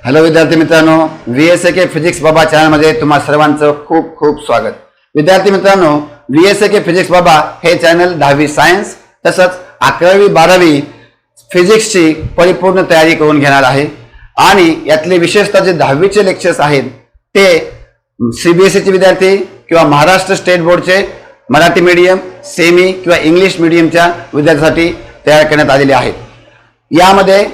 Hello विद्यार्थी मित्रांनो, VSAK physics बाबा चॅनलमध्ये तुम्हा सर्वांचं खूप खूप स्वागत. विद्यार्थी मित्रांनो, VSAK फिजिक्स बाबा हे चॅनल 10वी सायन्स तसंच 11वी 12वी फिजिक्सची परिपूर्ण तयारी करून घेणार आहे. आणि यातले विशेषतः जे 10वीचे लेक्चर्स आहेत ते CBSEचे विद्यार्थी किंवा महाराष्ट्र स्टेट बोर्डचे मराठी मीडियम, सेमी किंवा इंग्लिश मीडियमच्या विद्यार्थ्यांसाठी तयार करण्यात आलेले आहेत. यामध्ये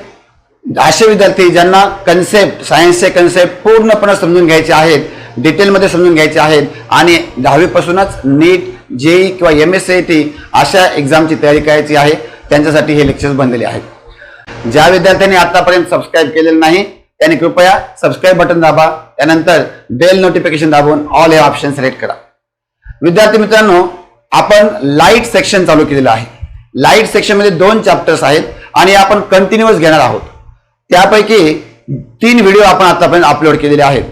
असे विद्यार्थी ज्यांना कन्सेप्ट सायन्सचे कन्सेप्ट पूर्णपणे समजून घ्यायचे आहेत, डिटेलमध्ये समजून घ्यायचे आहेत आणि 10वी पासूनच नीट, JEE किंवा MSCIT अशा एक्झामची तयारी करायची आहे, त्यांच्यासाठी हे लेक्चर्स बनलेले आहेत. ज्या विद्यार्थ्यांनी आतापर्यंत सबस्क्राईब केलेलं नाही त्यांनी कृपया सबस्क्राईब बटन दाबा, त्यानंतर बेल नोटिफिकेशन दाबून ऑल हे ऑप्शन सिलेक्ट करा. विद्यार्थी मित्रांनो, आपण लाईट सेक्शन चालू केलेलं आहे. लाईट सेक्शन मध्ये 2 चॅप्टर्स आहेत आणि आपण कंटिन्युअस घेणार आहोत. त्यापैकी 3 व्हिडिओ आपण आतापर्यंत अपलोड केलेले आहेत.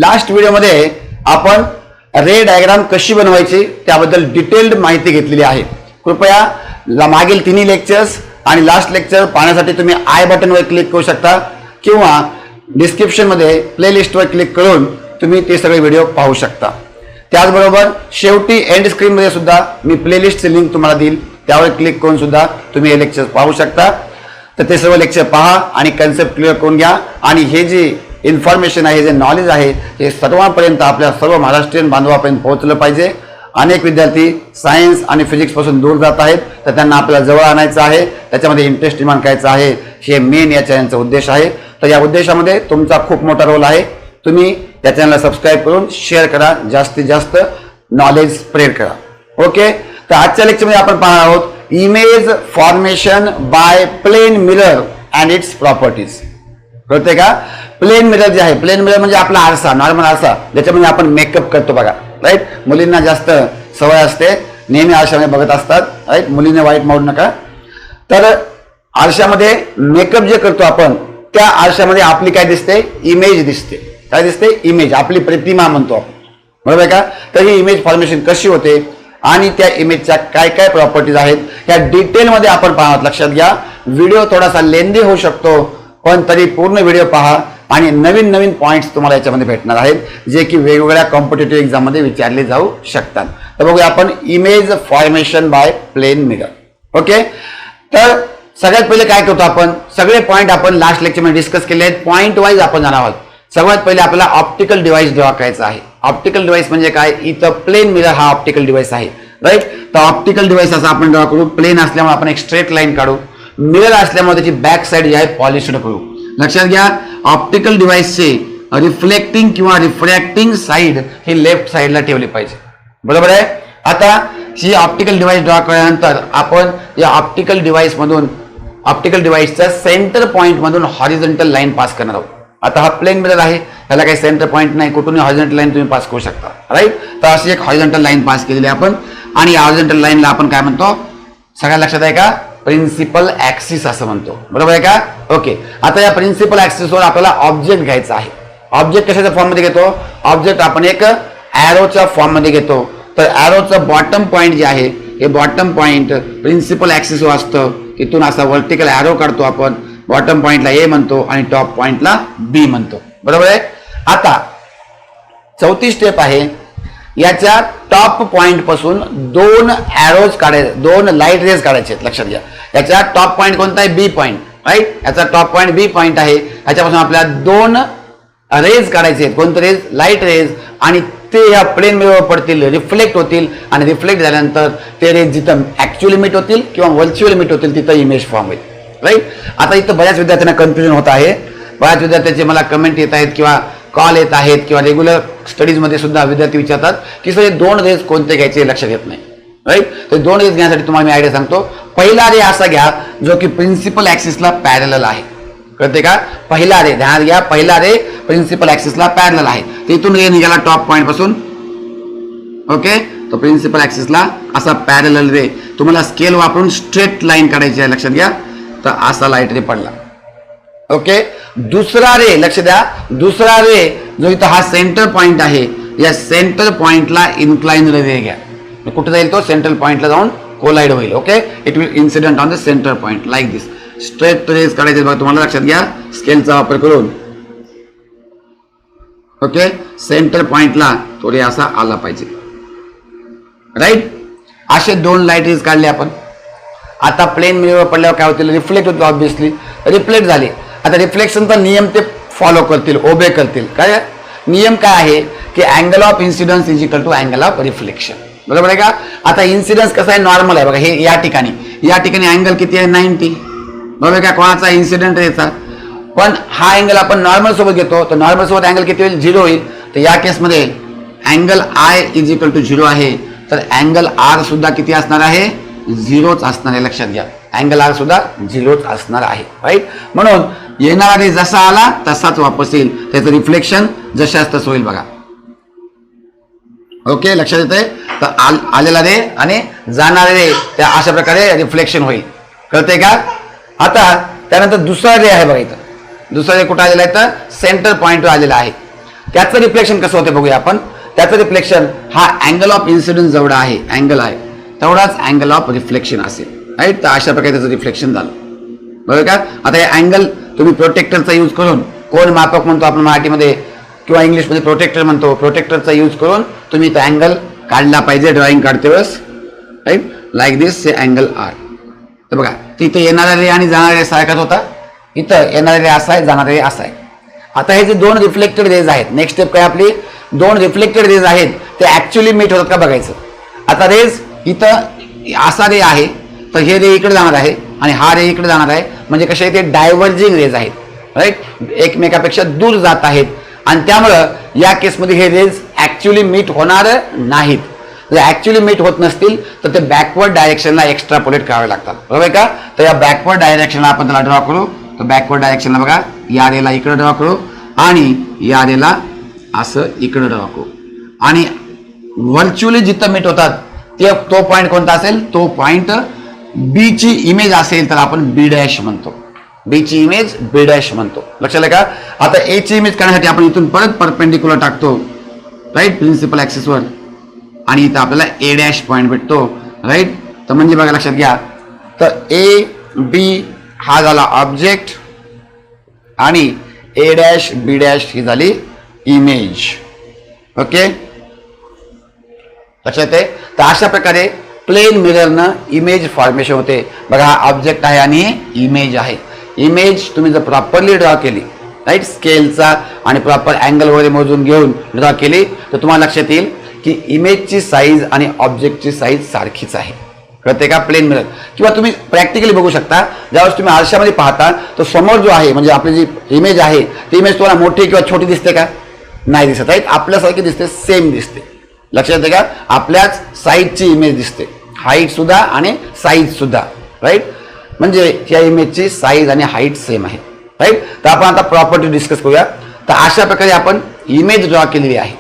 लास्ट व्हिडिओमध्ये आपण रे डायग्राम कशी बनवायची त्याबद्दल डिटेल्ड माहिती घेतलेली आहे. कृपया मागील 3 लेक्चर्स आणि लास्ट लेक्चर पाहण्यासाठी तुम्ही आय बटनवर क्लिक करू शकता किंवा डिस्क्रिप्शन मध्ये प्लेलिस्टवर क्लिक करून तुम्ही ते सगळे व्हिडिओ पाहू शकता. त्याचबरोबर शेवटी एंड स्क्रीन मध्ये सुद्धा मी प्लेलिस्टची लिंक तुम्हाला देईल, त्यावर क्लिक करून सुद्धा तुम्ही हे लेक्चर पाहू शकता. तर ते सर्व लेक्चर पहा आणि कन्सेप्ट क्लिअर करून घ्या. आणि हे जे इन्फॉर्मेशन आहे, जे नॉलेज आहे, हे सर्वांपर्यंत आपल्या सर्व महाराष्ट्रीयन बांधवापर्यंत पोहोचलं पाहिजे. अनेक विद्यार्थी सायन्स आणि फिजिक्स पासून दूर जात आहेत, तर त्यांना आपल्याला जवळ आणायचं आहे, त्याच्यामध्ये इंटरेस्ट निर्माण करायचा आहे, हे मेन या चॅनलचा उद्देश आहे. तर या उद्देशामध्ये तुमचा खूप मोठा रोल आहे. तुम्ही या चॅनलला सबस्क्राईब करून शेअर करा, जास्तीत जास्त नॉलेज स्प्रेड करा. ओके, तर आजच्या लेक्चरमध्ये आपण पाहणार आहोत image formation by plane mirror and its properties. कळते का? प्लेन मिरर जे आहे, प्लेन मिरर म्हणजे आपला आरसा, नॉर्मल आरसा, ज्याच्यामध्ये आपण मेकअप करतो बघा, राईट. मुलींना जास्त सवय असते, नेहमी आरशामध्ये बघत असतात, राईट. मुलीने वाईट मारू नका. तर आरशामध्ये मेकअप जे करतो आपण, त्या आरशामध्ये आपली काय दिसते? इमेज दिसते. काय दिसते? इमेज, आपली प्रतिमा म्हणतो आपण, बरोबर आहे का? तर ही इमेज फॉर्मेशन कशी होते आणि त्या इमेजच्या काय काय प्रॉपर्टीज आहेत या डिटेलमध्ये आपण पाहणार. लक्षात घ्या, व्हिडिओ थोडासा लेंदी होऊ शकतो, पण तरी पूर्ण व्हिडिओ पहा आणि नवीन नवीन पॉइंट्स तुम्हाला याच्यामध्ये भेटणार आहेत, जे की वेगवेगळ्या कॉम्पिटेटिव्ह एक्झाम मध्ये विचारले जाऊ शकतात. तर बघूया आपण image formation by plane mirror. Okay, तर सगळ्यात पहिले काय करतो आपण, सगळे पॉइंट आपण लास्ट लेक्चरमध्ये डिस्कस केले आहेत. पॉइंट वाईज आपण जाणार आहोत. सगळ्यात पहिले आपल्याला ऑप्टिकल डिव्हाइस ड्रॉ करायचा आहे. ऑप्टिकल डिव्हाइस म्हणजे काय? इथं प्लेन मिरर हा ऑप्टिकल डिव्हाइस आहे, राईट. तर ऑप्टिकल डिव्हाइस असं आपण ड्रॉ करू. प्लेन असल्यामुळे आपण एक स्ट्रेट लाईन काढू. मिरर असल्यामुळे त्याची बॅक साईड जी आहे पॉलिश्ड करू. लक्षात घ्या, ऑप्टिकल डिव्हाइसचे रिफ्लेक्टिंग किंवा रिफ्रॅक्टिंग साईड ही लेफ्ट साईडला ठेवली पाहिजे, बरोबर आहे. आता ही ऑप्टिकल डिव्हाइस ड्रॉ केल्यानंतर आपण या ऑप्टिकल डिव्हाइस मधून, ऑप्टिकल डिव्हाइसच्या सेंटर पॉइंट मधून हॉरिझॉन्टल लाईन पास करणार आहोत. आता हा प्लेन मिरर आहे, त्याला काही सेंटर पॉइंट नाही, कुठून हॉरिझॉन्टल लाईन तुम्ही पास करू शकता, राईट. तर अशी एक हॉरिझॉन्टल लाईन पास केलेली आहे आपण. आणि या हॉरिझॉन्टल लाईनला आपण काय म्हणतो? सगळ्या लक्षात आहे का? प्रिन्सिपल ऍक्सिस असं म्हणतो, बरोबर आहे का? ओके, आता या प्रिन्सिपल ऍक्सिसवर आपल्याला ऑब्जेक्ट घ्यायचा आहे. ऑब्जेक्ट कशाच्या फॉर्म मध्ये घेतो? ऑब्जेक्ट आपण एक ॲरोच्या फॉर्म मध्ये घेतो. तर ॲरोचं बॉटम पॉइंट जे आहे, हे बॉटम पॉइंट प्रिन्सिपल ऍक्सिसवर असतं. तिथून असा व्हर्टिकल ॲरो काढतो आपण. बॉटम पॉइंटला A म्हणतो आणि टॉप पॉइंटला B म्हणतो, बरोबर आहे. आता चौथी स्टेप आहे, याच्या टॉप पॉइंट पासून 2 ॲरोज काढायचे, 2 लाईट रेज काढायचे. लक्षात घ्या, याचा टॉप पॉइंट कोणता आहे? B point, right. याचा टॉप पॉइंट B पॉइंट आहे. याच्यापासून आपल्याला 2 रेज काढायचे आहेत. कोणते रेज? Light rays. आणि ते या प्लेन मिररवर पडतील, रिफ्लेक्ट होतील आणि रिफ्लेक्ट झाल्यानंतर ते रेज जिथं ऍक्च्युअली मीट होतील किंवा व्हर्च्युअली मीट होतील तिथं इमेज फॉर्म होईल, राईट. आता इथं बऱ्याच विद्यार्थ्यांना कन्फ्युजन होत आहे. बऱ्याच विद्यार्थ्यांचे मला कमेंट येत आहेत किंवा कॉल येत आहेत किंवा रेग्युलर स्टडीज मध्ये सुद्धा विद्यार्थी विचारतात की सर 2 रेज कोणते घ्यायचे लक्षात येत नाही, राईट. तर 2 रेज घेण्यासाठी तुम्हाला मी आयडिया सांगतो. पहिला रे असा घ्या जो की प्रिन्सिपल ऍक्सिसला पॅरलल आहे. कळते का? पहिला रे ध्यानात घ्या, पहिला रे प्रिन्सिपल ऍक्सिसला पॅरलल आहे. तिथून रे निघाला टॉप पॉइंट पासून. ओके, तो प्रिन्सिपल ऍक्सिसला असा पॅरलल रे तुम्हाला स्केल वापरून स्ट्रेट लाईन काढायची आहे. लक्षात घ्या, तर असा लाईट रे पडला. ओके, दुसरा रे लक्ष द्या, दुसरा रे जो इथं हा सेंटर पॉइंट आहे, या सेंटर पॉइंटला इन्क्लाइन रे घ्या. कुठे जाईल तो? सेंट्रल पॉइंटला जाऊन कोलाइड होईल. Okay, it will incident on the centre point like this. Straight rays काढायचे बघा तुम्हाला. लक्षात घ्या, स्केलचा वापर करून ओके, सेंटर पॉइंटला थोडे असा आला पाहिजे, राईट. असे 2 लाईट रेज काढले आपण. आता प्लेन मिररवर पडल्यावर काय होतील, रिफ्लेक्ट होतील, ऑब्व्हियसली रिफ्लेक्ट झाले. आता रिफ्लेक्शनचा नियम ते फॉलो करतील, ओबे करतील. काय नियम काय आहे की angle of incidence is equal to angle of reflection, बरोबर आहे का. आता इन्सिडन्स कसं आहे, नॉर्मल आहे बघा. हे या ठिकाणी अँगल किती आहे, 90, बरोबर का. कोणाचा, इन्सिडेंट रेचा. पण हा अँगल आपण नॉर्मल सोबत घेतो, तर नॉर्मल सोबत अँगल किती होईल, 0 होईल. तर या केसमध्ये angle i is equal to 0 आहे, तर अँगल आर सुद्धा किती असणार आहे, 0च असणार आहे. लक्षात घ्या, अँगल आर सुद्धा 0च असणार आहे, राईट. म्हणून येणारा रे जसा आला तसाच वापस येईल, त्याचं रिफ्लेक्शन जशाच तसं होईल बघा. ओके, लक्षात येतंय. तर आलेला रे आणि जाणारे रे त्या अशा प्रकारे रिफ्लेक्शन होईल, कळतंय का. आता त्यानंतर दुसरा रे आहे बघा. इथं दुसरा रे कुठं आलेला आहे, तर सेंटर पॉइंटवर आलेला आहे. त्याचं रिफ्लेक्शन कसं होतं बघूया आपण. त्याचं रिफ्लेक्शन हा अँगल ऑफ इन्सिडन्स जेवढा आहे, अँगल आहे तेवढाच अँगल ऑफ रिफ्लेक्शन असेल, राईट. तर अशा प्रकारे त्याचं रिफ्लेक्शन झालं, बरोबर का. आता हे अँगल तुम्ही प्रोटेक्टरचा यूज करून, कोण मापक म्हणतो आपण मराठीमध्ये किंवा इंग्लिशमध्ये प्रोटेक्टर म्हणतो, प्रोटेक्टरचा यूज करून तुम्ही तो अँगल काढला पाहिजे ड्रॉइंग काढते वेळेस, राईट. लाईक दिस, हे अँगल आर. तर बघा, तिथे येणारा रे आणि जाणारा रे सारखाच होता. इथं येणारा रे असा आहे, जाणारा रे असा आहे. आता हे जे 2 रिफ्लेक्टेड रेज आहेत, नेक्स्ट स्टेप काय आपली, 2 रिफ्लेक्टेड रेज आहेत ते ऍक्च्युअली मीट होतात का बघायचं. आता रेज इथं असा रे आहे, तर हे रे इकडे जाणार आहे आणि हा रे इकडे जाणार आहे, म्हणजे कसे ते डायव्हर्जिंग रेज आहेत, राईट. एकमेकापेक्षा दूर जात आहेत आणि त्यामुळं या केसमध्ये हे रेज ऍक्च्युली मीट होणार नाहीत. जर ऍक्च्युली मीट होत नसतील तर ते बॅकवर्ड डायरेक्शनला एक्स्ट्रापोलेट करावे लागतात, बरोबर का. तर या बॅकवर्ड डायरेक्शनला आपण त्याला ड्रॉ करू. तर बॅकवर्ड डायरेक्शनला बघा, या रेला इकडे ड्रॉ करू आणि या रेला असं इकडे ड्रॉ करू. आणि व्हर्च्युअली जिथं मीट होतात ते तो पॉईंट कोणता असेल, तो पॉईंट बी ची इमेज असेल तर आपण बी डॅश म्हणतो. बी ची इमेज बी डॅश म्हणतो, लक्षात आलं का. आता ए ची इमेज काढण्यासाठी आपण इथून परत परपेंडिक्युलर टाकतो, राईट, प्रिन्सिपल ऍक्सिसवर. आणि इथं आपल्याला ए डॅश पॉईंट भेटतो, राईट. तर म्हणजे बघा, लक्षात घ्या, तर ए बी हा झाला ऑब्जेक्ट आणि ए डॅश बी डॅश ही झाली इमेज. ओके, लक्षात आहे. तर अशा प्रकारे प्लेन मिररनं इमेज फॉर्मेशन होते. बघा, हा ऑब्जेक्ट आहे आणि इमेज आहे. इमेज तुम्ही जर प्रॉपरली ड्रॉ केली, राईट, स्केलचा आणि प्रॉपर अँगल वगैरे मोजून घेऊन ड्रॉ केली, तर तुम्हाला लक्षात येईल की इमेजची साईज आणि ऑब्जेक्टची साईज सारखीच आहे, कळते का. प्लेन मिरर किंवा तुम्ही प्रॅक्टिकली बघू शकता, ज्यावेळेस तुम्ही आरशामध्ये पाहता तर समोर जो आहे म्हणजे आपली जी इमेज आहे ती इमेज तुम्हाला मोठी किंवा छोटी दिसते का, नाही दिसत, राईट. आपल्यासारखी दिसते, सेम दिसते, लक्षात येते का. आपल्याच साईजची इमेज दिसते, हाईट सुद्धा आणि साईज सुद्धा, राईट. म्हणजे या इमेजची साईज आणि हाईट सेम आहे, राईट. तर आपण आता प्रॉपर्टी डिस्कस करूया. तर अशा प्रकारे आपण इमेज ड्रॉ केलेली आहे,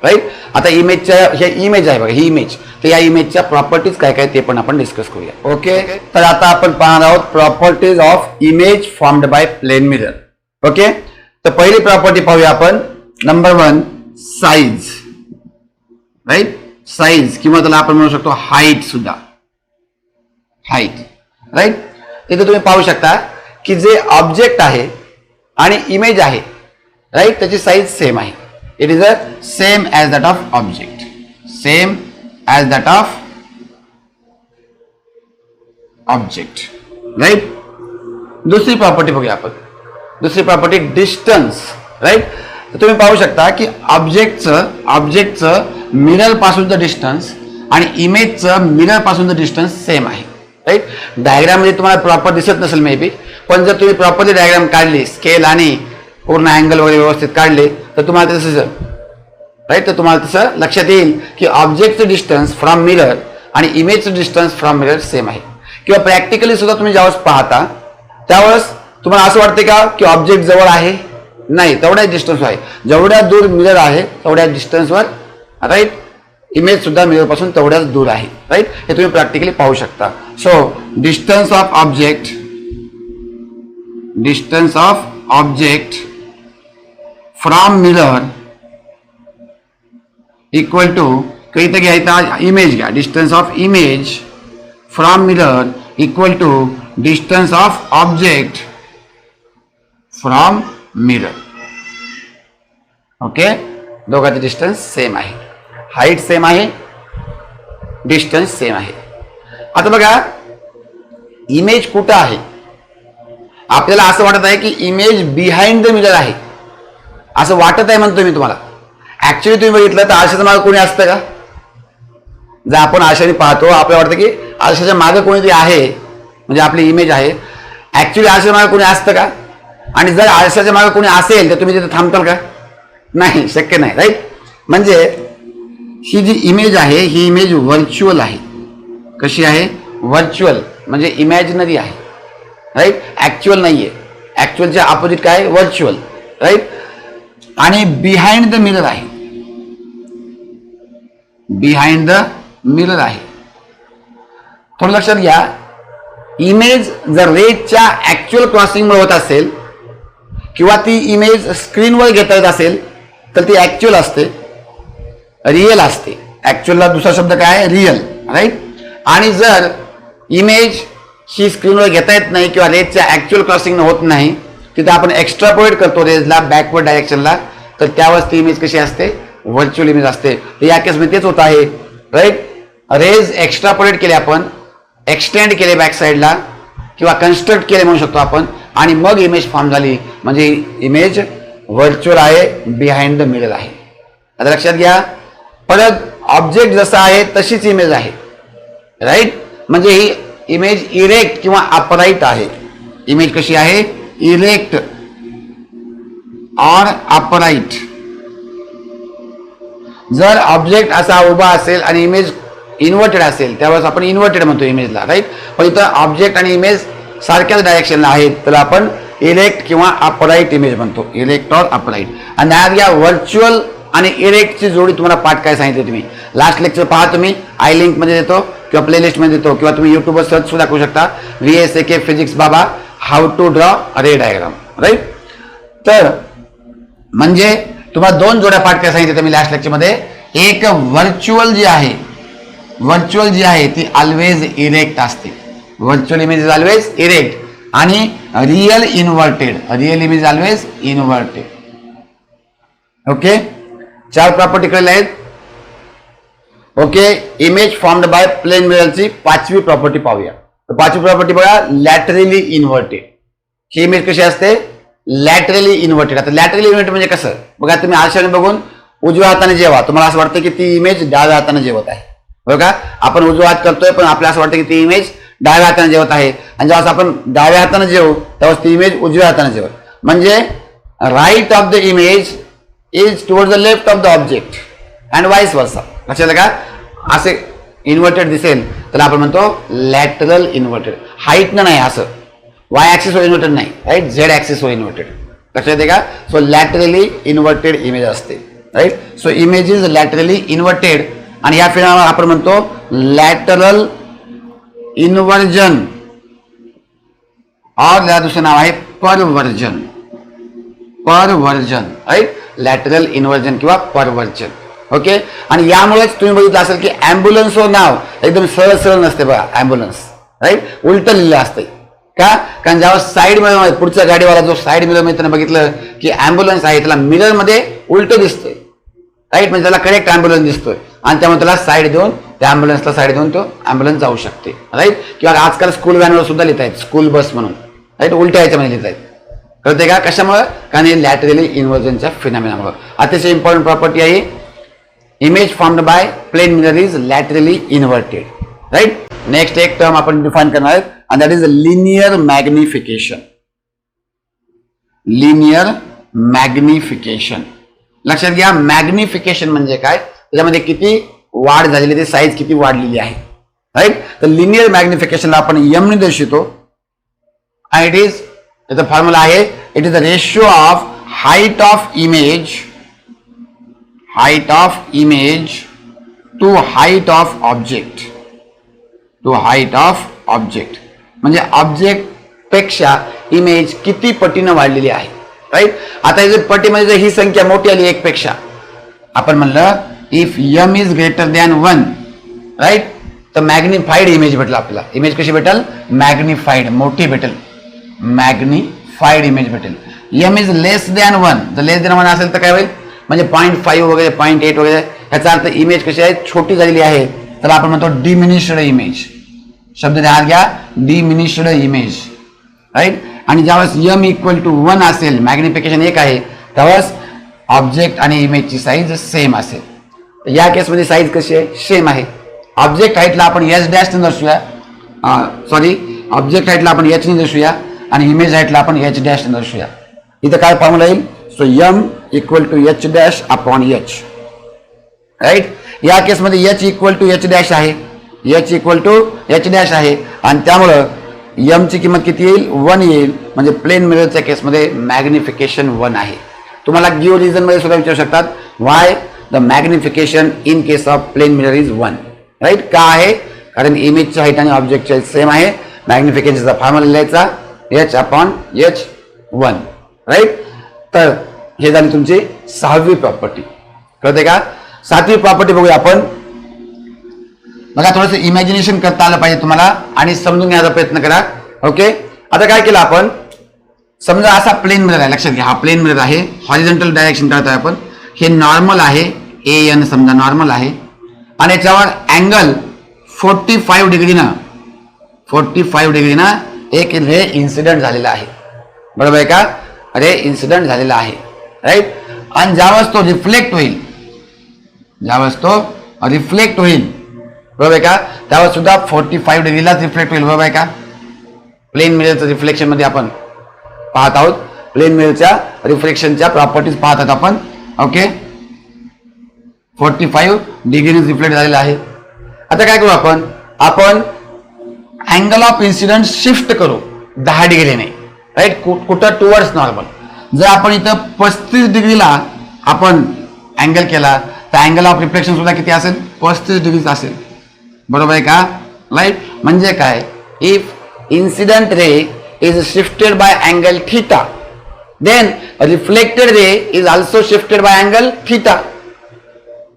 राईट. आता इमेजच्या, हे इमेज आहे बघा, ही इमेज, तर या इमेजच्या प्रॉपर्टीज काय काय ते पण आपण डिस्कस करूया. ओके, तर आता आपण पाहणार आहोत properties of image formed by plane mirror. Okay, तर पहिली प्रॉपर्टी पाहूया आपण. Number 1, size, right. साईज किंवा त्याला आपण म्हणू शकतो हाईट सुद्धा, हाईट, राईट. इथे तुम्ही पाहू शकता की जे ऑब्जेक्ट आहे आणि इमेज आहे, राईट, त्याची साईज सेम आहे. It is a same as that of object, same as that of object, right. दुसरी प्रॉपर्टी बघूया आपण. दुसरी प्रॉपर्टी डिस्टन्स, राईट. तुम्ही पाहू शकता की ऑब्जेक्टचं मिरर पासूनचं डिस्टन्स आणि इमेजचं मिरर पासूनचं डिस्टन्स सेम आहे, राईट. डायग्राम मध्ये तुम्हाला प्रॉपर दिसत नसेल मे बी, पण जर तुम्ही प्रॉपरली डायग्राम काढली, स्केल आणि पूर्ण अँगल वगैरे व्यवस्थित काढले तर तुम्हाला तसं, राईट, तर तुम्हाला तसं लक्षात येईल की ऑब्जेक्टचं डिस्टन्स फ्रॉम मिरर आणि इमेजचं डिस्टन्स फ्रॉम मिरर सेम आहे. किंवा प्रॅक्टिकली सुद्धा तुम्ही ज्यावेळेस पाहता त्यावेळेस तुम्हाला असं वाटते का की ऑब्जेक्ट जवळ आहे, नाही, तेवढ्याच डिस्टन्स आहे. जेवढ्या दूर मिरर आहे तेवढ्या डिस्टन्सवर, राईट, इमेज सुद्धा मिरर पासून तेवढ्याच दूर आहे, राईट. हे तुम्ही प्रॅक्टिकली पाहू शकता. So distance of object from mirror equal to, इथं घ्यायचा इमेज घ्या, distance of image from mirror equal to distance of object from mirror. Okay, दोघांचे डिस्टन्स सेम आहे, हाईट सेम आहे, डिस्टन्स सेम आहे. आता बघा इमेज कुठं आहे. आपल्याला असं वाटत आहे की इमेज बिहाइंड द मिरर आहे असं वाटत आहे म्हणतो मी तुम्हाला. ऍक्च्युली तुम्ही बघितलं तर आरशाच्या मागे कोणी असतं का? जर आपण आरशाने पाहतो आपल्याला वाटतं की आरशाच्या मागे कोणीतरी आहे म्हणजे आपली इमेज आहे. ऍक्च्युली आरशाच्या मागे कोणी असतं का? आणि जर आरशाच्या मागे कोणी असेल तर तुम्ही तिथे थांबताल का? नाही, शक्य नाही. राईट. म्हणजे ही जी इमेज आहे ही इमेज व्हर्च्युअल आहे. कशी आहे? व्हर्च्युअल म्हणजे इमॅजिनरी आहे. राईट. ऍक्च्युअल नाहीये. ऍक्च्युअलच्या अपोजिट काय? व्हर्च्युअल. राईट. आणि बिहाइंड द मिरर आहे. बिहाइंड द मिरर आहे. थोडं लक्षात घ्या. इमेज जर रेजच्या ऍक्च्युअल क्रॉसिंगमुळे होत असेल किंवा ती इमेज स्क्रीनवर घेता येत असेल तर ती ऍक्च्युअल असते, रिअल असते. ऍक्च्युअलला दुसरा शब्द काय आहे? रिअल. राईट. आणि जर इमेज ही स्क्रीनवर घेता येत नाही किंवा रेजच्या ऍक्च्युअल क्रॉसिंग होत नाही तिथे आपण एक्स्ट्रापोलेट करतो रेजला बॅकवर्ड डायरेक्शनला, तर त्यावेळेस ती इमेज कशी असते? व्हर्च्युअल इमेज असते. या केसमध्ये तेच होत आहे. राईट. रेज एक्स्ट्रापोलेट केले आपण, एक्सटेंड केले बॅक साईडला किंवा कन्स्ट्रक्ट केले म्हणू शकतो आपण, आणि मग इमेज फॉर्म झाली म्हणजे इमेज व्हर्च्युअल आहे, बिहाइंड द मिरर आहे. आता लक्षात घ्या. परत ऑब्जेक्ट जसा आहे तशीच इमेज आहे. राईट. म्हणजे ही इमेज इरेक्ट किंवा अपराईट आहे. इमेज कशी आहे? Erect or upright. जर ऑब्जेक्ट असा उभा असेल आणि इमेज इन्व्हर्टेड असेल त्यावेळेस आपण इन्व्हर्टेड म्हणतो इमेजला. राईट. पण इथं ऑब्जेक्ट आणि इमेज सारख्याच डायरेक्शनला आहेत तर आपण इरेक्ट किंवा अपराईट इमेज म्हणतो. Erect or upright. आणि त्यात घ्या व्हर्च्युअल आणि इरेक्टची जोडी तुम्हाला पाठ काय सांगितली तुम्ही लास्ट लेक्चर पहा. तुम्ही आय लिंक मध्ये देतो किंवा प्लेलिस्टमध्ये देतो किंवा तुम्ही युट्यूबवर सर्च सुद्धा करू शकता. VSAK फिजिक्स बाबा how to draw ray diagram. Right. तर म्हणजे तुम्हाला दोन जोड्या पाठ काय सांगितले तुम्ही लास्ट लेक्चरमध्ये. एक व्हर्च्युअल जी आहे, व्हर्च्युअल जी आहे ती ऑलवेज इरेक्ट असते. Virtual image is always erect. आणि real inverted, real image always inverted. Okay. 4 property कळल्या आहेत. ओके. इमेज फॉर्म्ड बाय प्लेन मिररची 5वी प्रॉपर्टी पाहूया. तर 5वी प्रॉपर्टी बघा, लॅटरली इन्व्हर्टेड. ही इमेज कशी असते? Laterally inverted. आता लॅटरली इन्व्हर्टेड म्हणजे कसं? बघा तुम्ही आरशाने बघून उजव्या हाताने जेवा तुम्हाला असं वाटतं की ती इमेज डाव्या हाताने जेवत आहे. बघा आपण उजवा हात करतोय पण आपल्याला असं वाटतं की ती इमेज डाव्या हाताने जेवत आहे. आणि जेव्हा आपण डाव्या हाताने जेवू तेव्हा ती इमेज उजव्या हाताने जेवत. म्हणजे right of the image is toward the left of the object and vice versa. लक्षात का? असे इन्व्हर्टेड दिसेल तर आपण म्हणतो लॅटरल इन्व्हर्टेड. हाईटनं नाही, असं वाय ऍक्सिस वर इन्व्हर्टेड नाही. राईट. झेड ऍक्सिस वर इन्व्हर्टेड. लक्षात येते का? सो लॅटरली इन्व्हर्टेड इमेज असते. Right. So image is laterally inverted. आणि या फिनॉमिना आपण म्हणतो लॅटरल इन्व्हर्जन और त्याला दुसरं नाव आहे perversion. Perversion. Right. Lateral inversion किंवा परवर्जन. ओके. आणि यामुळेच तुम्ही बघितलं असेल की ॲम्ब्युलन्सवर नाव एकदम सरळ सरळ नसते बघा. ॲम्ब्युलन्स राईट उलट लिहिलं असते का? कारण जेव्हा साईड मिरर पुढच्या गाडीवाला जो साईड मिरर मध्ये त्यानं बघितलं की ॲम्ब्युलन्स आहे त्याला मिरर मध्ये उलट दिसतोय. राईट. म्हणजे त्याला करेक्ट ॲम्ब्युलन्स दिसतोय आणि त्यामुळे त्याला साईड देऊन त्या ॲम्ब्युलन्सला साईड देऊन तो ॲम्ब्युलन्स जाऊ शकते. राईट. किंवा आजकाल स्कूल व्हॅनवर सुद्धा लिहित आहेत स्कूल बस म्हणून. राईट. उलट्या याच्यामध्ये लिहित आहेत. कळते का? कशामुळे? कारण हे लॅटरली इन्व्हर्जनच्या फिनॉमिनामुळे. अतिशय इम्पॉर्टंट प्रॉपर्टी आहे. Image formed by plane mirror is laterally inverted. Right. Next एक टर्म आपण डिफाइन करणार आहोत आणि that is linear magnification. Linear magnification. लक्षात घ्या. मॅग्निफिकेशन म्हणजे काय? त्याच्यामध्ये किती वाढ झालेली, ते साईज किती वाढलेली आहे. राईट. तर लिनियर मॅग्निफिकेशनला आपण एम ने दर्शवतो. इट इज त्याचा फॉर्म्युला आहे it is the ratio of height of image, height of image to height of object, to height of object. म्हणजे ऑब्जेक्ट पेक्षा इमेज किती पटीनं वाढलेली आहे. राईट. आता जर पटीमध्ये जर ही संख्या मोठी आली 1 पेक्षा, आपण म्हणलं if M is greater than 1, right, तर मॅग्निफाईड इमेज भेटला आपल्याला. इमेज कशी भेटेल? मॅग्निफाईड, मोठी भेटेल. मॅग्निफाईड इमेज भेटेल. एम इज लेस दॅन 1, जर लेस दॅन 1 असेल तर काय होईल? म्हणजे 0.5 वगैरे 0.8 वगैरे, ह्याचा अर्थ इमेज कशी आहे, छोटी झालेली आहे, तर आपण म्हणतो डिमिनिश्ड इमेज. शब्द ध्यानात घ्या, डिमिनिश्ड इमेज, राईट. आणि ज्यावेळेस m इक्वल टू 1 असेल, मॅग्निफिकेशन 1 आहे, त्यावेळेस ऑब्जेक्ट आणि इमेजची साईज सेम असेल. या केसमध्ये साईज कशी आहे, सेम आहे. ऑब्जेक्ट हाईटला आपण एच डॅश ने दर्शूया, सॉरी ऑब्जेक्ट हाईटला आपण एच ने दर्शूया आणि इमेज हाईटला आपण एच डॅश ने दर्शूया. इथं काय फॉर्म्युला येईल, so m equal to h dash upon h, right. या केसमध्ये h equal to h dash आहे, h equal to h dash आहे आणि त्यामुळं m ची किंमत किती येईल, 1 येईल. म्हणजे प्लेन मिररच्या केसमध्ये मॅग्निफिकेशन 1 आहे. तुम्हाला गिव रिझन मध्ये सुद्धा विचारू शकतात, why the magnification in case of plane mirror is 1, right. का आहे, कारण इमेजची हाईट आणि ऑब्जेक्टची हाईट सेम आहे. मॅग्निफिकेशनचा फॉर्म्युला लिहायचा एच अपॉन एच 1, राईट. तर हे झाली तुमची 6वी प्रॉपर्टी. कळते का. 7वी प्रॉपर्टी बघूया आपण. बघा, थोडंसं इमॅजिनेशन करता आलं पाहिजे तुम्हाला आणि समजून घ्यायचा प्रयत्न करा. ओके, आता काय केलं आपण, समजा असा प्लेन मिरर आहे, लक्षात घ्या हा प्लेन मिरर आहे, हॉरिझॉन्टल डायरेक्शन करतोय आपण. हे नॉर्मल आहे, AN समजा नॉर्मल आहे आणि याच्यावर अँगल 45 डिग्रीनं 45 डिग्रीनं एक रे इन्सिडेंट झालेला आहे, बरोबर आहे का, रे इन्सिडेंट झालेला आहे, राईट. आणि ज्यावेळेस तो रिफ्लेक्ट होईल, ज्यावेळेस तो रिफ्लेक्ट होईल, बरोबर आहे का, त्यावेळेस सुद्धा 45 डिग्रीलाच रिफ्लेक्ट होईल, बरोबर आहे का. प्लेन मिररचं रिफ्लेक्शन मध्ये आपण पाहत आहोत, प्लेन मिररच्या रिफ्लेक्शनच्या प्रॉपर्टीज पाहत आहोत आपण. ओके, 45 डिग्री रिफ्लेक्ट झालेला आहे. आता काय करू आपण, आपण अँगल ऑफ इन्सिडेंट शिफ्ट करू 10 डिग्रीने, राईट. कुठं, टुवर्ड्स नॉर्मल. जर आपण इथं 35 डिग्रीला आपण अँगल केला तर अँगल ऑफ रिफ्लेक्शन सुद्धा किती असेल, 35 डिग्रीचा असेल, बरोबर आहे का, राईट. म्हणजे काय, if incident ray is shifted by angle theta, then a reflected ray is also shifted by angle theta,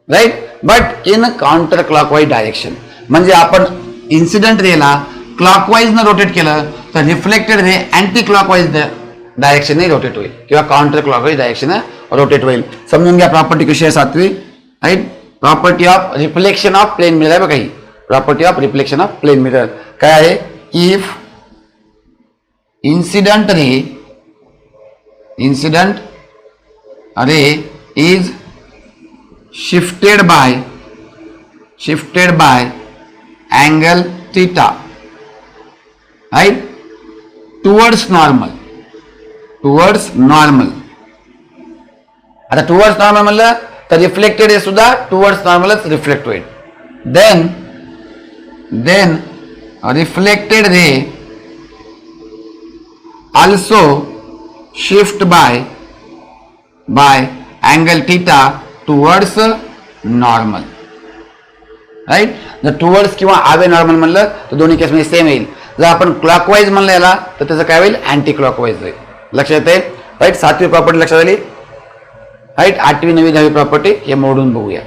right, but in a counterclockwise direction. म्हणजे आपण इन्सिडेंट रेला क्लॉकवाईज न रोटेट केलं तर रिफ्लेक्टेड रे अँटी क्लॉकवाईज डायरेक्शनने rotate होईल किंवा counter clockwise direction rotate होईल. समजून घ्या प्रॉपर्टी कशी आहे 7वी, right. Property of reflection of plane mirror आहे बघा, ही property of reflection of plane mirror काय आहे, if incident ray is shifted by angle theta, right, towards normal. आता towards normal म्हणलं तर रिफ्लेक्टेड रे सुद्धा towards normalच रिफ्लेक्ट होईल. then reflected ray also shift by angle theta towards normal, right. जर towards किंवा away normal म्हणलं तर दोन्ही केसमध्ये सेम येईल. जर आपण क्लॉकवाईज म्हणलं याला तर त्याचं काय होईल, अँटी क्लॉकवाईज होईल. लक्षात येते, राईट. 7वी प्रॉपर्टी लक्षात आली, राईट. 8वी 9वी 10वी प्रॉपर्टी हे मोडून बघूया.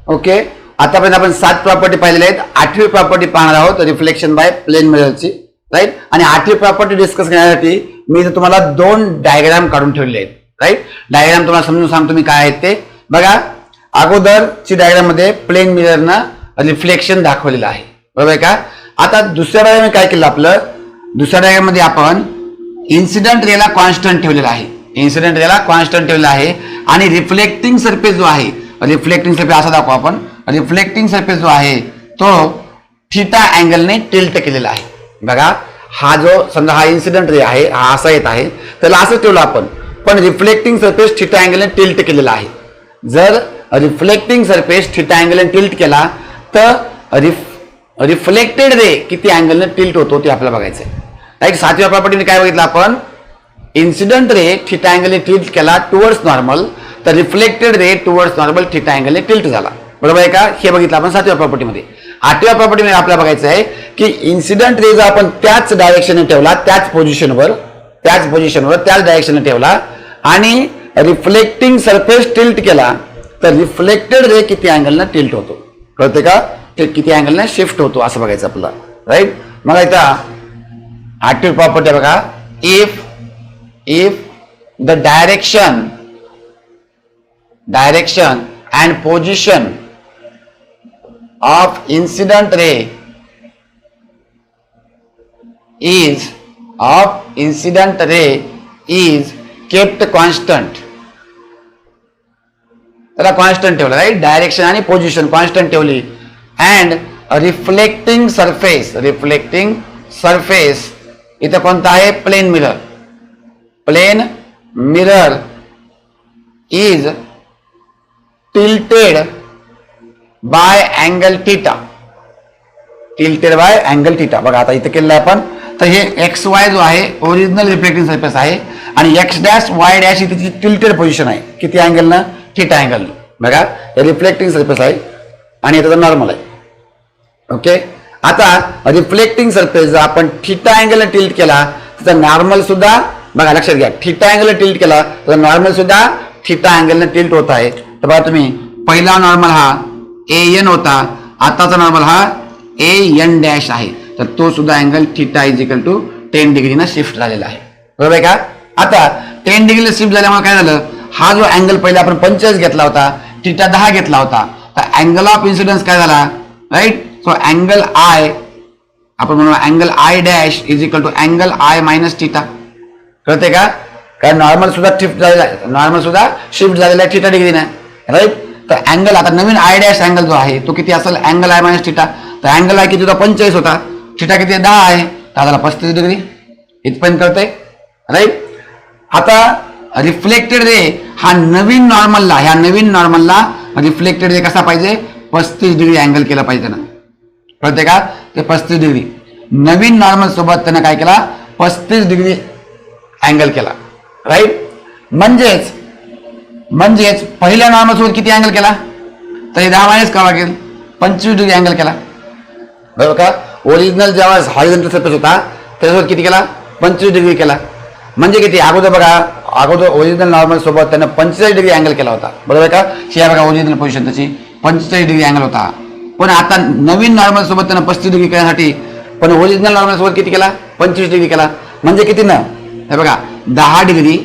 ओके, आतापर्यंत आपण 7 प्रॉपर्टी पाहिलेल्या आहेत. 8वी प्रॉपर्टी पाहणार आहोत, रिफ्लेक्शन बाय प्लेन मिररची, राईट. आणि 8वी प्रॉपर्टी डिस्कस करण्यासाठी मी इथे तुम्हाला 2 डायग्राम काढून ठेवले आहेत, राईट. डायग्राम तुम्हाला समजून सांगतो मी काय आहेत ते. बघा, अगोदरची डायग्राम मध्ये प्लेन मिररनं रिफ्लेक्शन दाखवलेलं आहे, बरोबर आहे का. आता दुसऱ्या डायग्राम काय केलं, आपलं दुसऱ्या डायग्राम मध्ये आपण इन्सिडेंट रेला कॉन्स्टंट ठेवलेला आहे, आणि रिफ्लेक्टिंग सरफेस जो आहे, रिफ्लेक्टिंग सरफेस असा दाखवू आपण, रिफ्लेक्टिंग सरफेस जो आहे तो थीटा अँगलने टिल्ट केलेला आहे. बघा, हा जो समजा हा इन्सिडेंट रे आहे, हा असा येत आहे, त्याला असं ठेवलं आपण, पण रिफ्लेक्टिंग सरफेस थीटा अँगलने टिल्ट केलेला आहे. जर रिफ्लेक्टिंग सरफेस थीटा अँगलने टिल्ट केला तर रिफ्लेक्टेड रे किती अँगलने टिल्ट होतो ते आपल्याला बघायचं आहे, राईट. 7व्या प्रॉपर्टीने काय बघितलं आपण, इन्सिडेंट रे थीटा अँगलने टिल्ट केला टुवर्ड्स नॉर्मल, तर रिफ्लेक्टेड रे टुवर्ड्स नॉर्मल थीटा अँगलने टिल्ट झाला, बरोबर आहे का. हे बघितलं आपण 7व्या प्रॉपर्टीमध्ये. 8व्या प्रॉपर्टीमध्ये आपल्याला बघायचं आहे की इन्सिडेंट रे जर आपण त्याच डायरेक्शनने ठेवला, त्याच पोझिशनवर त्याच डायरेक्शनने ठेवला आणि रिफ्लेक्टिंग सरफेस टिल्ट केला तर रिफ्लेक्टेड रे किती अँगलने टिल्ट होतो, कळते का, ते किती अँगलने शिफ्ट होतो असं बघायचं आपल्याला, राईट. मग इथं 8वी प्रॉपर्टी बघा, if the direction and position of incident ray is kept constant. त्याला कॉन्स्टंट ठेवलं, राईट. डायरेक्शन आणि पोझिशन कॉन्स्टंट ठेवली. अँड रिफ्लेक्टिंग सरफेस इथं कोणता आहे? Plane mirror is tilted by angle theta. बघा आता इथे केलेलं आहे आपण. तर हे एक्स वाय जो आहे ओरिजिनल रिफ्लेक्टिंग सरफेस आहे आणि एक्स डॅश वाय डॅश ही त्याची टिल्टेड पोझिशन आहे. किती अँगल ना? Theta angle. बघा हे रिफ्लेक्टिंग सरफेस आहे आणि याचा नॉर्मल आहे. ओके. आता रिफ्लेक्टिंग सरफेस जर आपण थीटा अँगल टिल्ट केला त्याचा नॉर्मल सुद्धा बघा लक्षात घ्या. थीटा अँगल टिल्ट केला तर नॉर्मल सुद्धा थीटा अँगल टिल्ट होत आहे. तर बघा तुम्ही पहिला नॉर्मल हा AN होता, आताचा नॉर्मल हा AN डॅश आहे. तर तो सुद्धा angle theta is equal to 10 डिग्रीनं शिफ्ट झालेला आहे. बरोबर आहे का? आता 10 डिग्रीला शिफ्ट झाल्यामुळे काय झालं? हा जो अँगल पहिला आपण 45 घेतला होता, थीटा 10 घेतला होता, तर अँगल ऑफ इन्सिडन्स काय झाला? राईट. सो अँगल आय आपण म्हणू angle I dash is equal to angle I minus theta. कळते का? कारण नॉर्मल सुद्धा शिफ्ट झालेला आहे थीटा डिग्रीने, राईट. तर अँगल आता नवीन आय डॅश अँगल जो आहे तो किती असेल? Angle I minus theta. तर अँगल आय किती होता? 45 होता, थीटा किती? 10 आहे, तर झाला 35 डिग्री. इथपर्यंत कळतंय, राईट. आता रिफ्लेक्टेड रे हा नवीन नॉर्मलला रिफ्लेक्टेड रे कसा पाहिजे? 35 डिग्री अँगल केला पाहिजे ना. कळते का? ते 35 डिग्री नवीन नॉर्मल सोबत त्यानं काय केला? 35 डिग्री अँगल केला, राईट. म्हणजेच पहिल्या नॉर्मल सोबत किती अँगल केला? तर हे 10 मायनस करावा लागेल, 25 डिग्री अँगल केला. बरोबर का? ओरिजिनल जेव्हा हॉरिझॉन्टल सरफेस होता त्याच्यासोबत किती केला? 25 डिग्री केला. म्हणजे किती? अगोदर ओरिजिनल नॉर्मल सोबत त्यानं 45 डिग्री अँगल केला होता. बरोबर का? ही बघा ओरिजिनल पोझिशन त्याची 45 डिग्री अँगल होता. पण आता नवीन नॉर्मल सोबत त्यानं 35 डिग्री करण्यासाठी पण ओरिजिनल नॉर्मल सोबत किती केला? 25 डिग्री केला. म्हणजे किती ना? हे बघा 10 डिग्री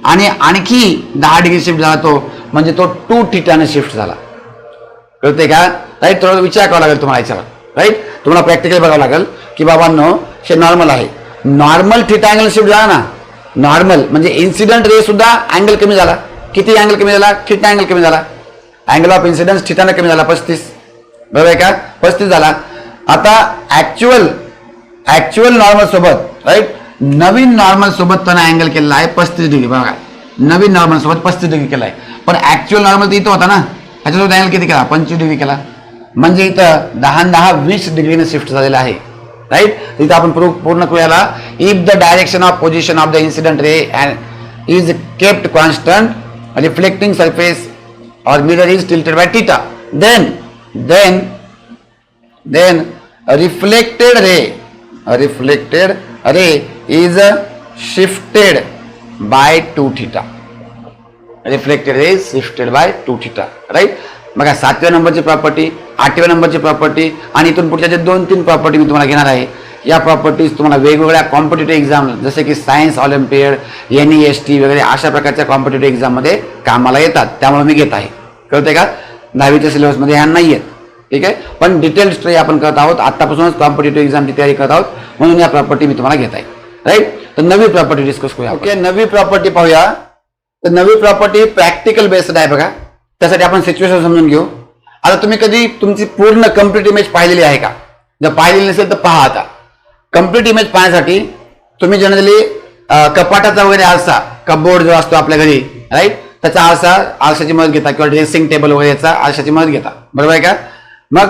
आणि आणखी 10 डिग्री शिफ्ट झाला तो, म्हणजे तो 2 थीटाने शिफ्ट झाला. कळते का? राईट. थोडा विचार करावा लागेल तुम्हाला याच्यावर, राईट. तुम्हाला प्रॅक्टिकल बघावं लागेल की बाबांनो हे नॉर्मल आहे, नॉर्मल थीटा अँगल शिफ्ट झाला ना. नॉर्मल म्हणजे इन्सिडेंट रे सुद्धा अँगल कमी झाला. किती अँगल कमी झाला? थीटा अँगल कमी झाला. अँगल ऑफ इन्सिडन्स थीटाने कमी झाला 35. बरोबर आहे का? 35 झाला. आता ऍक्च्युअल नॉर्मल सोबत, राईट, नवीन नॉर्मल सोबत त्यानं अँगल केलेला आहे 35 डिग्री. बघा नवीन नॉर्मल सोबत 35 डिग्री केला आहे. पण ऍक्च्युअल नॉर्मल तर इथं होता ना, ह्याच्यासोबत अँगल किती केला? 25 डिग्री केला. म्हणजे इथं 10-20 डिग्रीने शिफ्ट झालेला आहे, राईट. इथं आपण पूर्ण करूया. If the direction of position of the incident ray is kept constant, reflecting surface or mirror is tilted by theta, then a reflected ray is shifted by 2 theta. Reflected ray is shifted by 2 theta, right. बघा 7व्या नंबरची property, 8व्या नंबरची property आणि इथून पुढच्या जे 2-3 property मी तुम्हाला घेणार आहे. या प्रॉपर्टीज तुम्हाला वेगवेगळ्या कॉम्पिटेटिव्ह एक्झाम जसे की सायन्स ऑलिम्पियड, NEST वगैरे अशा प्रकारच्या कॉम्पिटेटिव्ह एक्झाममध्ये कामाला येतात. त्यामुळे मी घेत आहे. कळते का? 10वीच्या सिलेबसमध्ये ह्या नाही आहेत, ठीक आहे. पण डिटेल स्टडी आपण करत आहोत. आतापासूनच कॉम्पिटेटिव्ह एक्झामची तयारी करत आहोत, म्हणून या प्रॉपर्टी मी तुम्हाला घेत आहे, राईट. तर नवी प्रॉपर्टी डिस्कस करूया. ओके, नवी प्रॉपर्टी पाहूया. तर नवी प्रॉपर्टी प्रॅक्टिकल बेस्ड आहे. बघा त्यासाठी आपण सिच्युएशन समजून घेऊ. आता तुम्ही कधी तुमची पूर्ण कम्प्लीट इमेज पाहिलेली आहे का? जर पाहिलेली नसेल तर पहा. आता कम्प्लीट इमेज पाहण्यासाठी तुम्ही जनरली कपाटाचा वगैरे आरसा, कपबोर्ड जो असतो आपल्या घरी, राईट, त्याचा आरशाची मदत घेता किंवा ड्रेसिंग टेबल वगैरे याचा आरशाची मदत घेता. बरोबर आहे का? मग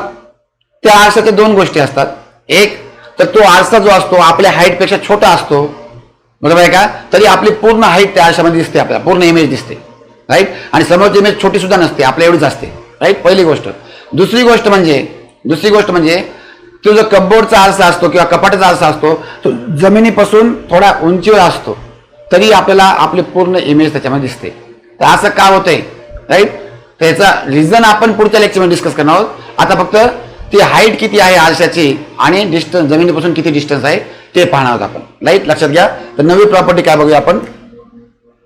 त्या आरशाच्या 2 गोष्टी असतात. एक तर तो आरसा जो असतो आपल्या हाईट पेक्षा छोटा असतो. बरोबर आहे का? तरी आपली पूर्ण हाईट त्या आरशामध्ये दिसते, आपल्याला पूर्ण इमेज दिसते, राईट. आणि समोरची इमेज छोटी सुद्धा नसते, आपल्या एवढीच असते, राईट. पहिली गोष्ट. दुसरी गोष्ट म्हणजे तो जो कपबोर्डचा आरसा असतो किंवा कपाटाचा आरसा असतो तो जमिनीपासून थोडा उंचीवर असतो, तरी आपल्याला आपली पूर्ण इमेज त्याच्यामध्ये दिसते. तर असं का होतंय, राईट. त्याचा रिझन आपण पुढच्या लेक्चरमध्ये डिस्कस करणार आहोत. आता फक्त ती हाईट किती आहे आरशाची आणि डिस्टन्स जमिनीपासून किती डिस्टन्स आहे ते पाहणार आहोत आपण, राईट. लक्षात घ्या. तर नवी प्रॉपर्टी काय बघूया आपण.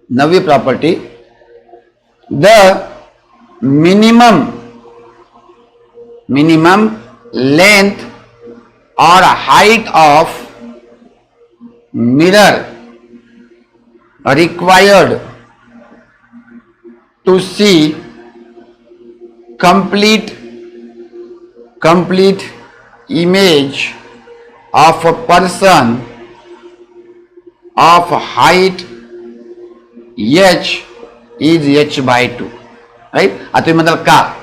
9वी property, the minimum length or height of mirror required to see complete image of a person of height h is h/2. Right. आता तुम्ही म्हणाल का,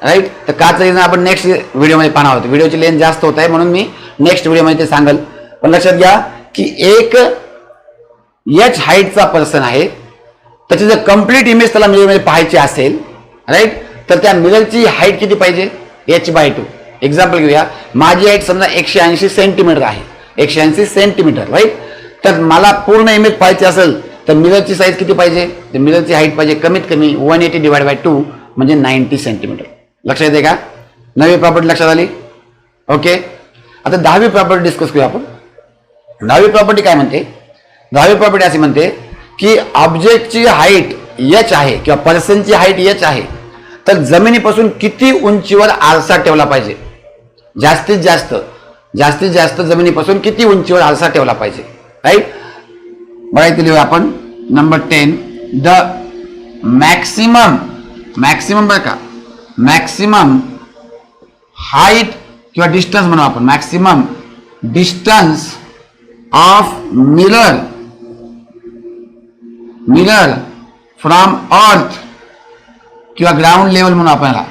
राईट, तर काचं रिझन आपण नेक्स्ट व्हिडिओमध्ये पाहणार आहोत. व्हिडिओची लेंथ जास्त होत आहे म्हणून मी नेक्स्ट व्हिडिओमध्ये ते सांगेल. पण लक्षात घ्या की एक एच हाईटचा पर्सन आहे, त्याची जर कंप्लीट इमेज त्याला मिररमध्ये पाहायची असेल, राईट, तर त्या मिररची हाईट किती पाहिजे, h/2. एक्झाम्पल घेऊया, माझी हाईट समजा 180 सेंटीमीटर आहे, 180 सेंटीमीटर, राईट. तर मला पूर्ण इमेज पाहायची असेल तर मिररची साईज किती पाहिजे, तर मिररची हाईट पाहिजे कमीत कमी 180 डिवाइड बाय 2 म्हणजे 90 सेंटीमीटर. लक्षात येते का. 9वी प्रॉपर्टी लक्षात आली. ओके. आता 10वी प्रॉपर्टी डिस्कस करूया आपण. 10वी प्रॉपर्टी काय म्हणते, 10वी प्रॉपर्टी अशी म्हणते की ऑब्जेक्टची हाईट h आहे किंवा पर्सनची हाईट h आहे, तर जमिनीपासून किती उंचीवर आरसा ठेवला पाहिजे, जास्तीत जास्त जमिनीपासून किती उंचीवर आरसा ठेवला पाहिजे, राईट. बघा इथे लिहूया आपण नंबर 10, द मॅक्सिमम बरं का, मॅक्सिमम हाईट किंवा डिस्टन्स म्हणू आपण, maximum distance of mirror from earth किंवा ग्राउंड लेवल म्हणू आपण याला,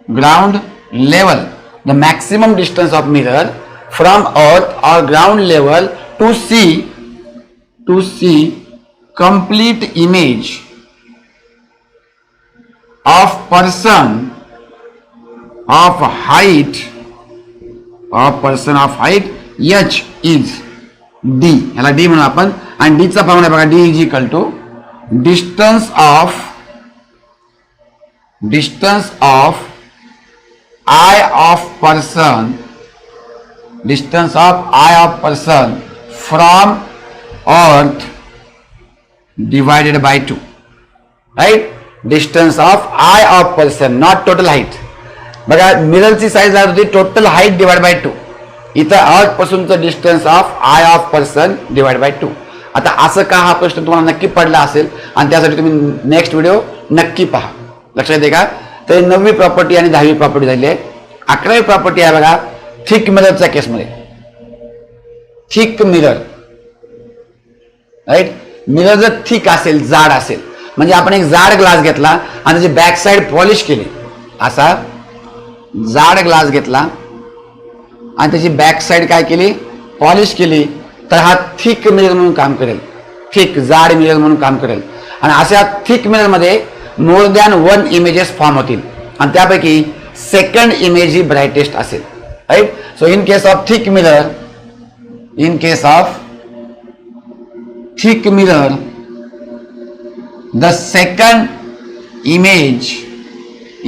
ground level, the maximum distance of mirror from earth or ground level to see complete image of person of height h is d. याला d म्हणू आपण. आणि d चा formula बघा, d is equal to distance of eye of person from earth divided by 2, right. Distance of eye of person, not total height. बघा मिररची size लागत होती total height divide by 2, इथं अर्थ पासूनचं distance of eye of person divide by 2. आता असं का, हा प्रश्न तुम्हाला नक्की पडला असेल आणि त्यासाठी तुम्ही नेक्स्ट व्हिडिओ नक्की पहा. लक्षात येते का. तर 9वी प्रॉपर्टी आणि 10वी प्रॉपर्टी झाली आहे. 11वी प्रॉपर्टी आहे बघा, थिक मिररच्या केसमध्ये. Thick mirror, right. मिरर जर थिक असेल, जाड असेल, म्हणजे आपण एक जाड ग्लास घेतला आणि त्याची बॅक साइड पॉलिश केली, असा जाड ग्लास घेतला आणि त्याची बॅक साइड काय केली, पॉलिश केली, तर हा थिक मिरर म्हणून काम करेल, थिक जाड मिरर म्हणून काम करेल. आणि अशा थिक मिरर मध्ये मोर दॅन 1 इमेजेस फॉर्म होतील आणि त्यापैकी सेकंड इमेज ही ब्राइटेस्ट असेल, right. So in case of thick mirror, the second image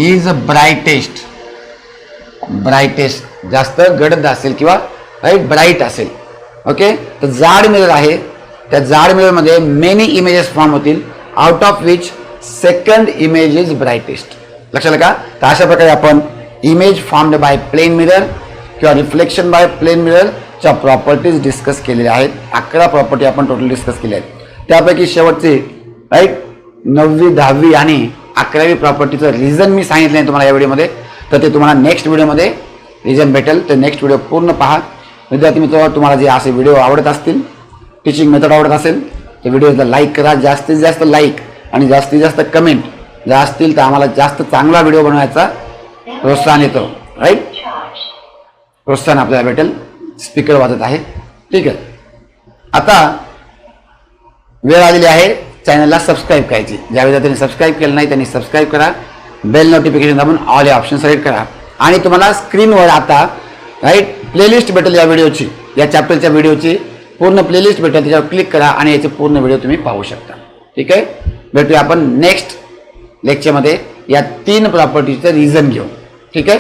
is brightest, जास्त गडद असेल किंवा राईट ब्राईट असेल. ओके. तर जाड मिरर आहे, त्या जाड मिरर मध्ये मेनी इमेजेस फॉर्म होतील, out of which second image is brightest. लक्षात आलं का. तर अशा प्रकारे आपण image formed by plane mirror किंवा रिफ्लेक्शन बाय प्लेन मिरर च्या प्रॉपर्टीज डिस्कस केलेल्या आहेत. 11 प्रॉपर्टी आपण टोटल डिस्कस केल्या आहेत. त्यापैकी शेवटचे, राईट, 9वी 10वी आणि 11वी प्रॉपर्टीचं रिझन मी सांगितलं आहे तुम्हाला या व्हिडिओमध्ये, तर ते तुम्हाला नेक्स्ट व्हिडिओमध्ये रिझन भेटेल. तर नेक्स्ट व्हिडिओ पूर्ण पहा. विद्यार्थी मित्र, तुम्हाला जे असे व्हिडिओ आवडत असतील, टीचिंग मेथड आवडत असेल, तर व्हिडिओला लाईक करा, जास्तीत जास्त लाईक आणि जास्तीत जास्त कमेंट जर असतील तर आम्हाला जास्त चांगला व्हिडिओ बनवायचा प्रोत्साहन येतो, राईट. प्रोत्साहन आपल्याला भेटेल. स्पीकर वाजत आहे, ठीक आहे. आता वेळ आलेली आहे चॅनलला सबस्क्राईब करायची. ज्या विद्यार्थ्यांनी सबस्क्राईब केलं नाही त्यांनी सबस्क्राईब करा, बेल नोटिफिकेशन दाबून ऑल या ऑप्शन सिलेक्ट करा आणि तुम्हाला स्क्रीनवर आता, राईट, प्लेलिस्ट भेटेल या व्हिडिओची, या चॅप्टरच्या व्हिडिओची पूर्ण प्लेलिस्ट भेटेल. त्याच्यावर क्लिक करा आणि याचे पूर्ण व्हिडिओ तुम्ही पाहू शकता, ठीक आहे. भेटूया आपण नेक्स्ट लेक्चरमध्ये या 3 प्रॉपर्टीचं रिझन घेऊ, ठीक आहे.